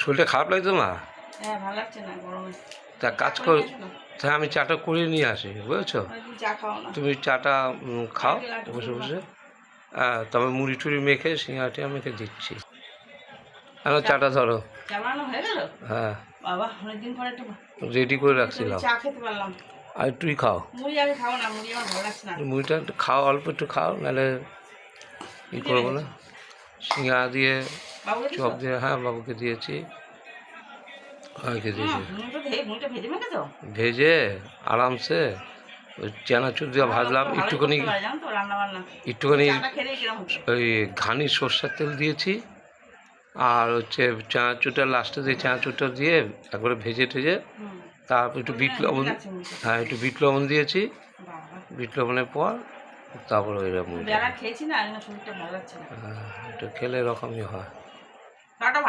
শরীরটা খারাপ লাগছে মা? হ্যাঁ, ভালো লাগছে না গরমে। তা কাজ কর, হ্যাঁ আমি চাটা করে নিয়ে আসি, বুঝেছো? অনেকদিন চা খাও না। তুমি চাটা খাও আগে লাড্ডু বসে দুধ বসে। মাখো। হ্যাঁ তবে মুড়ি টুড়ি মেখে সিঙ্গাটিয়া মেখে দিচ্ছি। আর চা চাটা ধরো। চা বানানো হয়ে গেল? হ্যাঁ বাবা, অনেকদিন পরে একটু রেডি করে মুড়ি রাখছিলাম। চা খেতে পারলাম। আর তুই খাও, মুড়ি আমি খাবো না, মুড়ি আমার ভালো লাগছে না। মুড়িটা একটু খাও, অল্প একটু খাও, নাহলে ই করবো না। সিঙ্গাড়া দিয়ে বাবুকে দিছো? চপ দিয়ে, হ্যাঁ বাবুকে দিয়েছি, সবাইকে দিয়েছি। মুড়িটা ভেজে মেখেছো? ভেজে আরামসে ওই চানাচুর দিয়ে ভাজলাম, ভালোই একটুখানি করতে পারে, জানো তো, রান্না বান্না। একটুখানি চাটা খেলেই কিরম হতো। ওই ঘানি সর্ষের তেল দিয়েছি, আর হচ্ছে চানাচুরটা লাস্টে দিয়ে চানাচুরটা দিয়ে একবারে ভেজে টেজে, হুম। তারপর একটু বিট লবণ, লাগছে মুড়িটা। হ্যাঁ একটু বিট লবণ দিয়েছি, বাবা, বিট লবণের পর তারপর ওই রকম বেলা খেয়েছি না, এই জন্য শরীরটা ভালো লাগছে না। এটা খেলে এরকমই হয়। খাওয়াটা